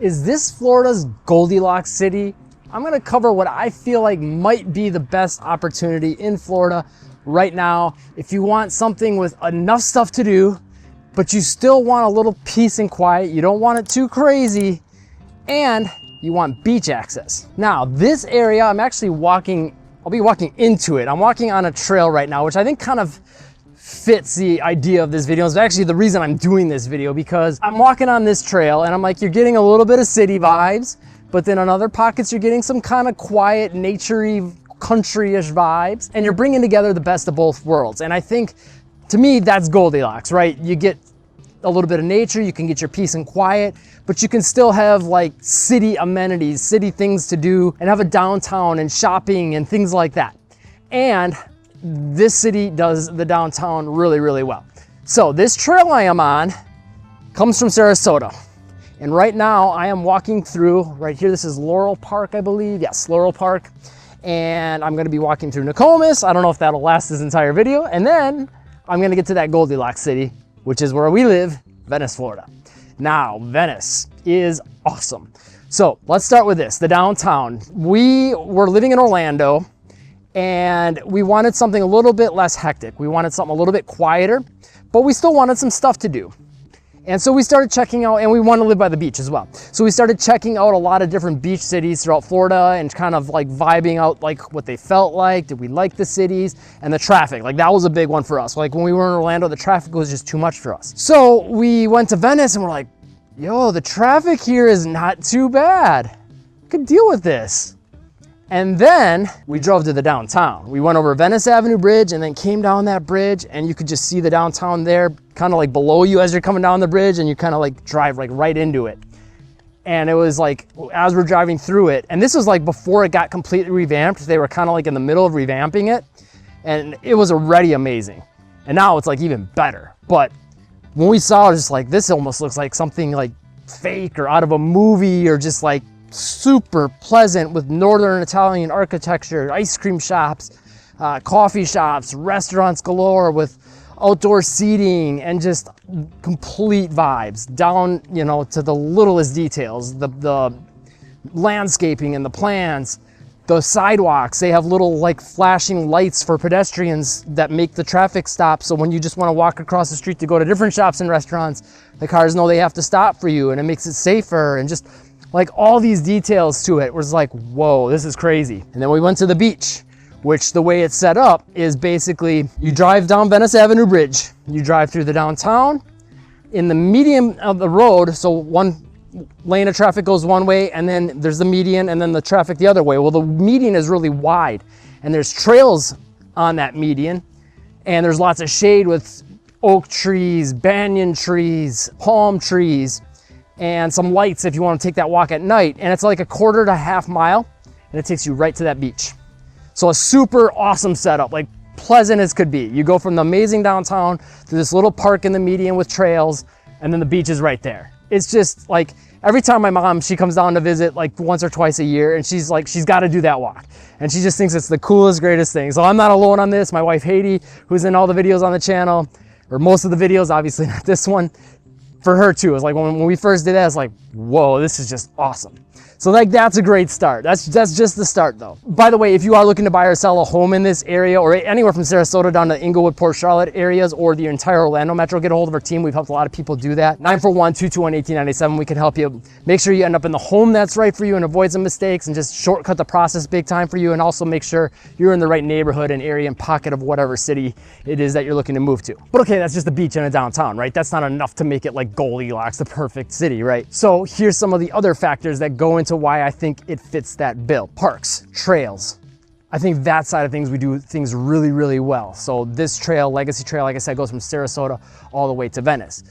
Is this Florida's Goldilocks city? I'm gonna cover what I feel like might be the best opportunity in Florida right now. If you want something with enough stuff to do, but you still want a little peace and quiet, you don't want it too crazy, and you want beach access. Now, this area, I'll be walking into it. I'm walking on a trail right now, which I think kind of fits the idea of this video. It's actually the reason I'm doing this video, because I'm walking on this trail and I'm like, you're getting a little bit of city vibes, but then on other pockets, you're getting some kind of quiet, nature-y, country-ish vibes, and you're bringing together the best of both worlds. And I think, to me, that's Goldilocks, right? You get a little bit of nature, you can get your peace and quiet, but you can still have like city amenities, city things to do, and have a downtown and shopping and things like that. And this city does the downtown really, really well. So this trail I am on comes from Sarasota. And right now I am walking through, right here, this is Laurel Park, I believe. Yes, Laurel Park. And I'm gonna be walking through Nokomis. I don't know if that'll last this entire video. And then I'm gonna get to that Goldilocks city, which is where we live, Venice, Florida. Now, Venice is awesome. So let's start with this, the downtown. We were living in Orlando, and we wanted something a little bit less hectic. We wanted something a little bit quieter, but we still wanted some stuff to do. And so we started checking out, and we want to live by the beach as well. So we started checking out a lot of different beach cities throughout Florida and kind of like vibing out like what they felt like. Did we like the cities and the traffic? Like that was a big one for us. Like when we were in Orlando, the traffic was just too much for us. So we went to Venice and we're like, yo, the traffic here is not too bad. We could deal with this. And then we drove to the downtown. We went over Venice Avenue Bridge and then came down that bridge, and you could just see the downtown there kind of like below you as you're coming down the bridge, and you kind of like drive like right into it. And it was like, as we're driving through it, and this was like before it got completely revamped, they were kind of like in the middle of revamping it, and it was already amazing. And now it's like even better. But when we saw it, just like, this almost looks like something like fake or out of a movie, or just like super pleasant with Northern Italian architecture, ice cream shops, coffee shops, restaurants galore with outdoor seating, and just complete vibes down, you know, to the littlest details, the landscaping and the plans, the sidewalks. They have little like flashing lights for pedestrians that make the traffic stop. So when you just want to walk across the street to go to different shops and restaurants, the cars know they have to stop for you, and it makes it safer. And just like all these details to it was like, whoa, this is crazy. And then we went to the beach, which the way it's set up is basically you drive down Venice Avenue Bridge, you drive through the downtown, in the median of the road, so one lane of traffic goes one way, and then there's the median, and then the traffic the other way. Well, the median is really wide, and there's trails on that median, and there's lots of shade with oak trees, banyan trees, palm trees, and some lights if you want to take that walk at night. And it's like a quarter to half mile, and it takes you right to that beach. So a super awesome setup, like pleasant as could be. You go from the amazing downtown to this little park in the median with trails, and then the beach is right there. It's just like, every time my mom, she comes down to visit like once or twice a year, and she's like, she's got to do that walk. And she just thinks it's the coolest, greatest thing. So I'm not alone on this. My wife, Haiti, who's in all the videos on the channel, or most of the videos, obviously not this one, for her too. It's like when we first did that, it's like, whoa, this is just awesome. So like, that's a great start. That's just the start though. By the way, if you are looking to buy or sell a home in this area, or anywhere from Sarasota down to Inglewood, Port Charlotte areas, or the entire Orlando metro, get a hold of our team. We've helped a lot of people do that. 941-221-1897. We can help you make sure you end up in the home that's right for you and avoid some mistakes, and just shortcut the process big time for you, and also make sure you're in the right neighborhood and area and pocket of whatever city it is that you're looking to move to. But okay, that's just the beach and a downtown, right? That's not enough to make it like Goldilocks, the perfect city, right? So here's some of the other factors that go into why I think it fits that bill. Parks, trails. I think that side of things, we do things really, really well. So this trail, Legacy Trail, like I said, goes from Sarasota all the way to Venice.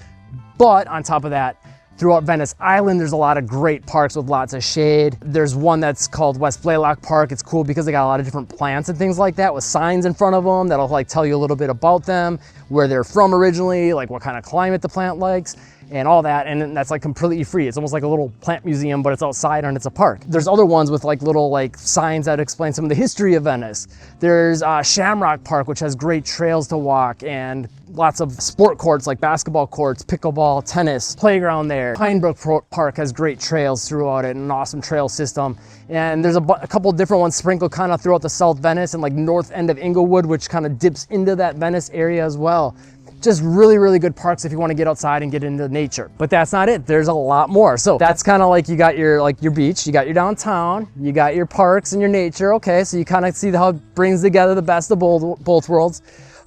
But on top of that, throughout Venice Island, there's a lot of great parks with lots of shade. There's one that's called West Blaylock Park. It's cool because they got a lot of different plants and things like that with signs in front of them that'll like tell you a little bit about them, where they're from originally, like what kind of climate the plant likes. and all that, and that's like completely free. It's almost like a little plant museum, but it's outside and it's a park. There's other ones with like little like signs that explain some of the history of Venice. There's Shamrock Park, which has great trails to walk and lots of sport courts like basketball courts, pickleball, tennis, playground there. Pinebrook Park has great trails throughout it and an awesome trail system. And there's a couple different ones sprinkled kind of throughout the South Venice and like north end of Inglewood, which kind of dips into that Venice area as well. Just really, really good parks if you want to get outside and get into nature. But that's not it. There's a lot more. So that's kind of like you got your beach, you got your downtown, you got your parks and your nature. Okay, so you kind of see how it brings together the best of both worlds.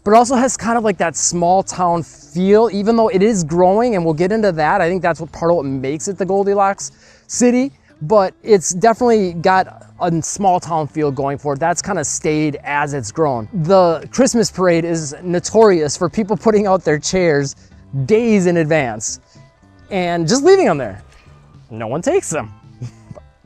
But it also has kind of like that small town feel, even though it is growing, and we'll get into that. I think that's what part of what makes it the Goldilocks city, but it's definitely got a small town feel going for it. That's kind of stayed as it's grown. The Christmas parade is notorious for people putting out their chairs days in advance and just leaving them there. No one takes them.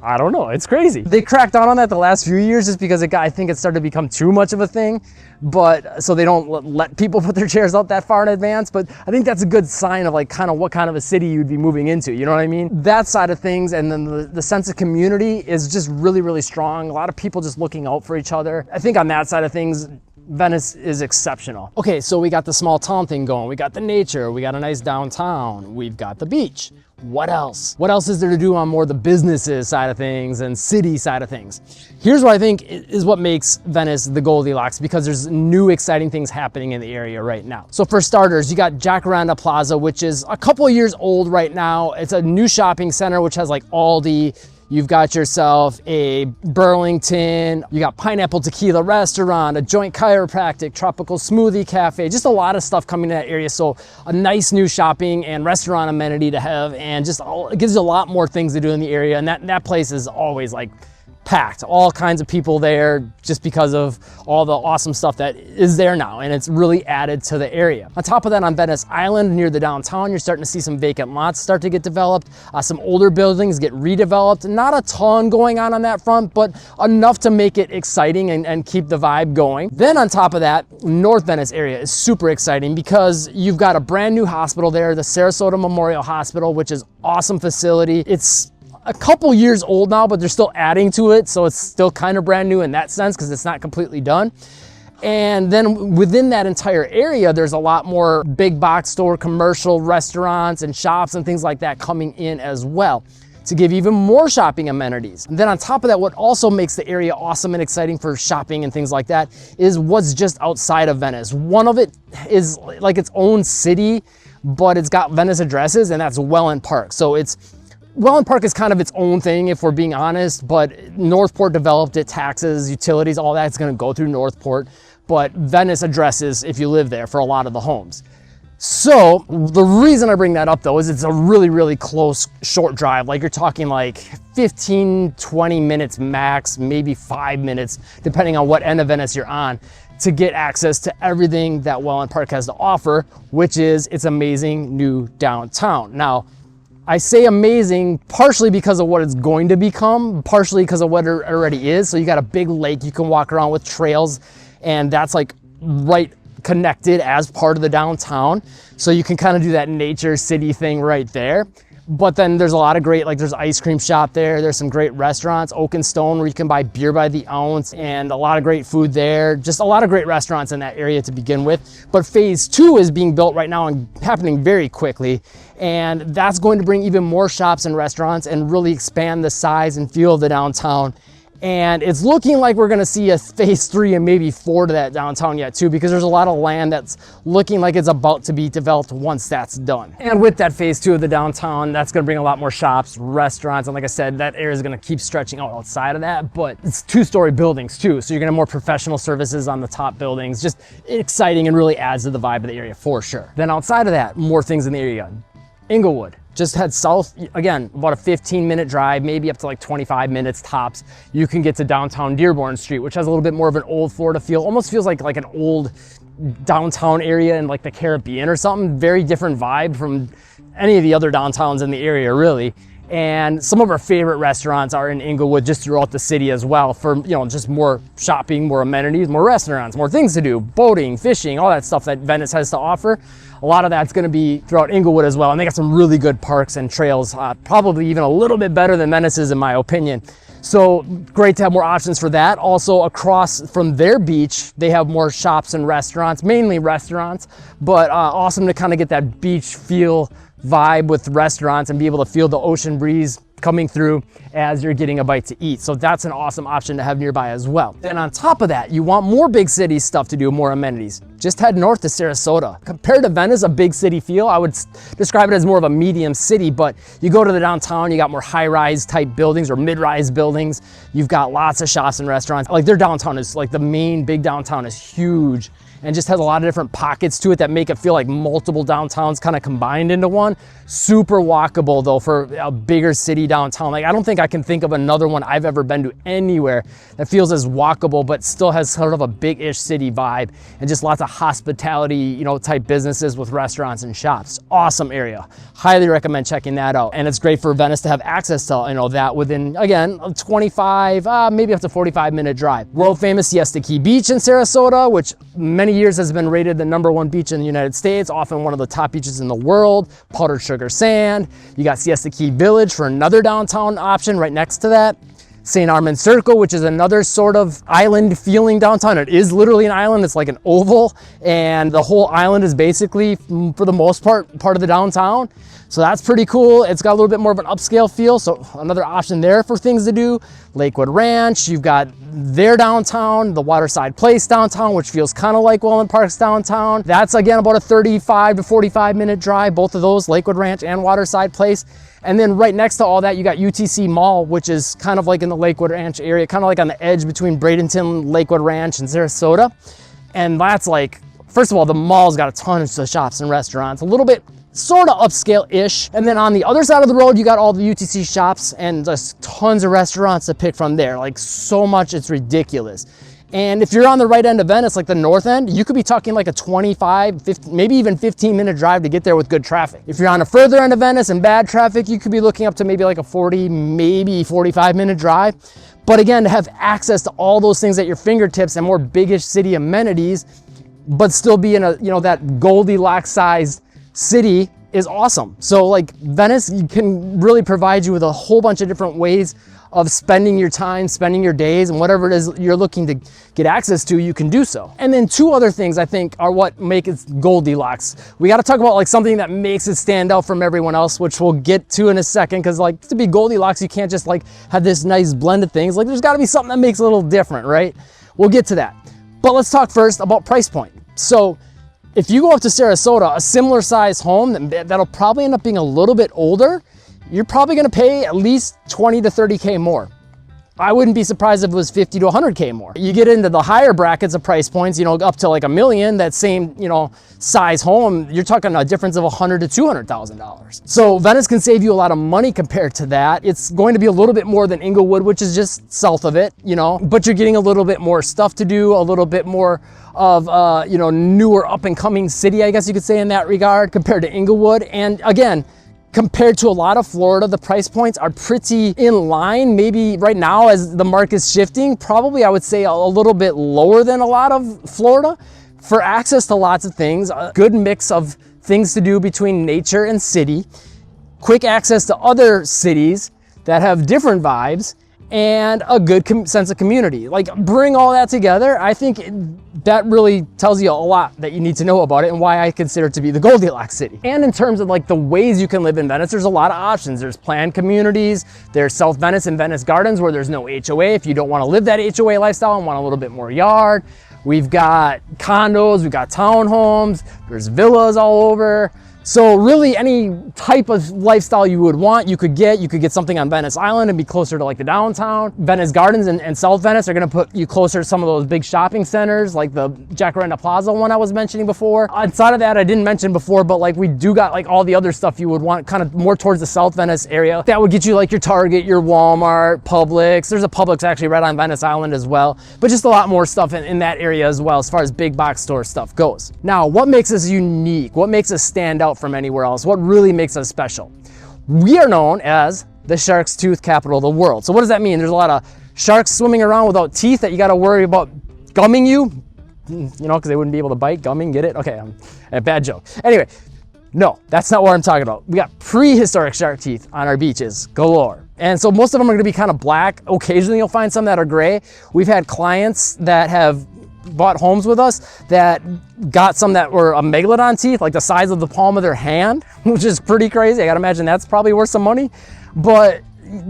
I don't know, it's crazy. They cracked down on that the last few years just because I think it started to become too much of a thing, but so they don't let people put their chairs out that far in advance. But I think that's a good sign of like kind of what kind of a city you'd be moving into, you know what I mean? That side of things, and then the sense of community is just really, really strong. A lot of people just looking out for each other. I think on that side of things, Venice is exceptional. Okay, so we got the small town thing going, we got the nature, we got a nice downtown, we've got the beach. What else? What else is there to do on more the businesses side of things and city side of things? Here's what I think is what makes Venice the Goldilocks, because there's new exciting things happening in the area right now. So for starters, you got Jacaranda Plaza, which is a couple of years old right now. It's a new shopping center, which has like Aldi. You've got yourself a Burlington, you got Pineapple Tequila Restaurant, a Joint Chiropractic, Tropical Smoothie Cafe, just a lot of stuff coming to that area. So a nice new shopping and restaurant amenity to have, and just it gives you a lot more things to do in the area. And that place is always like packed, all kinds of people there just because of all the awesome stuff that is there now, and it's really added to the area. On top of that, on Venice Island near the downtown, you're starting to see some vacant lots start to get developed, some older buildings get redeveloped. Not a ton going on that front, but enough to make it exciting and keep the vibe going. Then on top of that, North Venice area is super exciting because you've got a brand new hospital there, the Sarasota Memorial Hospital, which is awesome facility. It's a couple years old now, but they're still adding to it, so it's still kind of brand new in that sense because it's not completely done. And then within that entire area, there's a lot more big box store, commercial restaurants and shops and things like that coming in as well to give even more shopping amenities. And then on top of that, what also makes the area awesome and exciting for shopping and things like that is what's just outside of Venice. One of it is like its own city, but it's got Venice addresses, and that's Welland Park. So Welland Park is kind of its own thing, if we're being honest, but Northport developed it, taxes, utilities, all that's gonna go through Northport, but Venice addresses if you live there for a lot of the homes. So the reason I bring that up though is it's a really, really close, short drive. Like you're talking like 15, 20 minutes max, maybe 5 minutes, depending on what end of Venice you're on, to get access to everything that Welland Park has to offer, which is its amazing new downtown. Now, I say amazing partially because of what it's going to become, partially because of what it already is. So you got a big lake you can walk around with trails, and that's like right connected as part of the downtown. So you can kind of do that nature city thing right there. But then there's a lot of great, like there's an ice cream shop there. There's some great restaurants, Oak and Stone, where you can buy beer by the ounce, and a lot of great food there. Just a lot of great restaurants in that area to begin with. But phase 2 is being built right now and happening very quickly. And that's going to bring even more shops and restaurants and really expand the size and feel of the downtown. And it's looking like we're gonna see a phase 3 and maybe 4 to that downtown yet too, because there's a lot of land that's looking like it's about to be developed once that's done. And with that phase 2 of the downtown, that's gonna bring a lot more shops, restaurants, and like I said, that area is gonna keep stretching out outside of that, but it's 2-story buildings too, so you're gonna have more professional services on the top buildings. Just exciting and really adds to the vibe of the area for sure. Then outside of that, more things in the area. Inglewood. Just head south, again, about a 15-minute drive, maybe up to like 25 minutes tops. You can get to downtown Dearborn Street, which has a little bit more of an old Florida feel. Almost feels like an old downtown area in like the Caribbean or something. Very different vibe from any of the other downtowns in the area, really. And some of our favorite restaurants are in Inglewood, just throughout the city as well, for, you know, just more shopping, more amenities, more restaurants, more things to do, boating, fishing, all that stuff that Venice has to offer. a lot of that's going to be throughout Inglewood as well. And they got some really good parks and trails, probably even a little bit better than Venice's in my opinion. So great to have more options for that. Also across from their beach, they have more shops and restaurants, mainly restaurants, but awesome to kind of get that beach feel vibe with restaurants and be able to feel the ocean breeze coming through as you're getting a bite to eat. So that's an awesome option to have nearby as well. Then on top of that, you want more big city stuff to do, more amenities. Just head north to Sarasota. Compared to Venice, a big city feel, I would describe it as more of a medium city, but you go to the downtown, you got more high-rise type buildings or mid-rise buildings. You've got lots of shops and restaurants. Like their downtown is like the main big downtown is huge and just has a lot of different pockets to it that make it feel like multiple downtowns kind of combined into one. Super walkable though for a bigger city downtown. Like I don't think I can think of another one I've ever been to anywhere that feels as walkable but still has sort of a big-ish city vibe and just lots of hospitality, you know, type businesses with restaurants and shops. Awesome area. Highly recommend checking that out. And it's great for Venice to have access to, you know, that within, again, a 25, maybe up to 45-minute drive. World famous Siesta Key Beach in Sarasota, which many years has been rated the #1 beach in the United States, often one of the top beaches in the world. Powdered sugar sand. You got Siesta Key Village for another downtown option right next to that. St. Armand Circle, which is another sort of island feeling downtown. It is literally an island. It's like an oval, and the whole island is basically, for the most part of the downtown. So that's pretty cool. It's got a little bit more of an upscale feel, so another option there for things to do. Lakewood Ranch, you've got their downtown, the Waterside Place downtown, which feels kind of like Welland Park's downtown. That's again about a 35 to 45 minute drive, both of those, Lakewood Ranch and Waterside Place. And then right next to all that, you got UTC Mall, which is kind of like in the Lakewood Ranch area, kind of like on the edge between Bradenton, Lakewood Ranch, and Sarasota. And that's like, first of all, the mall's got a ton of shops and restaurants, a little bit sort of upscale-ish. And then on the other side of the road, you got all the UTC shops and just tons of restaurants to pick from there. Like so much, it's ridiculous. And if you're on the right end of Venice, like the north end, you could be talking like a 25, 50, maybe even 15-minute drive to get there with good traffic. If you're on the further end of Venice and bad traffic, you could be looking up to maybe like a 40, maybe 45-minute drive. But again, to have access to all those things at your fingertips and more biggish city amenities, but still be in a, you know, that Goldilocks sized city is awesome. So like Venice can really provide you with a whole bunch of different ways of spending your time, spending your days, and whatever it is you're looking to get access to, you can do so. And then two other things I think are what make it Goldilocks. We got to talk about like something that makes it stand out from everyone else, which we'll get to in a second, because like to be Goldilocks, you can't just like have this nice blend of things. Like there's got to be something that makes it a little different, right? We'll get to that. But let's talk first about price point. So if you go up to Sarasota, a similar size home that'll probably end up being a little bit older, you're probably gonna pay at least 20 to 30K more. I wouldn't be surprised if it was 50 to 100K more. You get into the higher brackets of price points, you know, up to like $1 million, that same, you know, size home, you're talking a difference of $100,000 to $200,000. So Venice can save you a lot of money compared to that. It's going to be a little bit more than Inglewood, which is just south of it, you know, but you're getting a little bit more stuff to do, a little bit more of, you know, newer up and coming city, I guess you could say in that regard, compared to Inglewood. And again, compared to a lot of Florida, the price points are pretty in line. Maybe right now as the market's shifting, probably I would say a little bit lower than a lot of Florida for access to lots of things, a good mix of things to do between nature and city, quick access to other cities that have different vibes, and a good sense of community. Like bring all that together, I think that really tells you a lot that you need to know about it and why I consider it to be the Goldilocks city. And in terms of like the ways you can live in Venice, there's a lot of options. There's planned communities, there's South Venice and Venice Gardens where there's no HOA if you don't want to live that HOA lifestyle and want a little bit more yard. We've got condos, we've got townhomes, there's villas all over. So really any type of lifestyle you would want, you could get something on Venice Island and be closer to like the downtown. Venice Gardens and South Venice are gonna put you closer to some of those big shopping centers like the Jacaranda Plaza one I was mentioning before. Outside of that, I didn't mention before, but like we do got like all the other stuff you would want kind of more towards the South Venice area. That would get you like your Target, your Walmart, Publix. There's a Publix actually right on Venice Island as well, but just a lot more stuff in that area as well as far as big box store stuff goes. Now, what makes us unique? What makes us stand out from anywhere else? What really makes us special? We are known as the shark's tooth capital of the world. So what does that mean? There's a lot of sharks swimming around without teeth that you got to worry about gumming you. you know, because they wouldn't be able to bite, gumming, get it? Okay, a bad joke. Anyway, no, that's not what I'm talking about. We got prehistoric shark teeth on our beaches, galore. And so most of them are gonna be kind of black. Occasionally you'll find some that are gray. We've had clients that have bought homes with us that got some that were a megalodon teeth, like the size of the palm of their hand, which is pretty crazy. I gotta imagine that's probably worth some money. But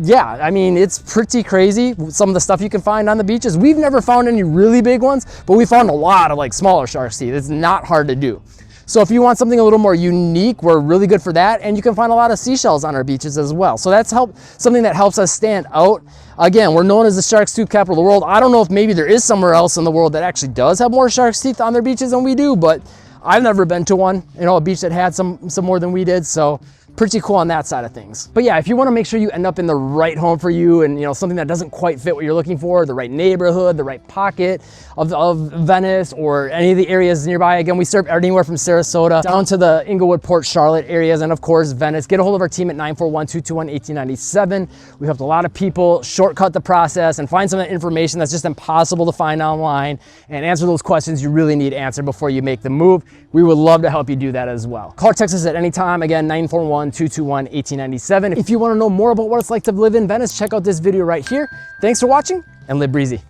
yeah, I mean, it's pretty crazy, some of the stuff you can find on the beaches. We've never found any really big ones, but we found a lot of like smaller shark's teeth. It's not hard to do. So if you want something a little more unique, we're really good for that. And you can find a lot of seashells on our beaches as well. So that's something that helps us stand out. Again, we're known as the shark's tooth capital of the world. I don't know if maybe there is somewhere else in the world that actually does have more shark's teeth on their beaches than we do, but I've never been to one, you know, a beach that had some more than we did. So pretty cool on that side of things. But yeah, if you want to make sure you end up in the right home for you and, you know, something that doesn't quite fit what you're looking for, the right neighborhood, the right pocket of Venice or any of the areas nearby. Again, we serve anywhere from Sarasota down to the Inglewood, Port Charlotte areas, and of course, Venice. Get a hold of our team at 941-221-1897. We helped a lot of people shortcut the process and find some of that information that's just impossible to find online and answer those questions you really need answered before you make the move. We would love to help you do that as well. Call or text us at any time. Again, 941-221-1897. If you want to know more about what it's like to live in Venice, check out this video right here. Thanks for watching and live breezy.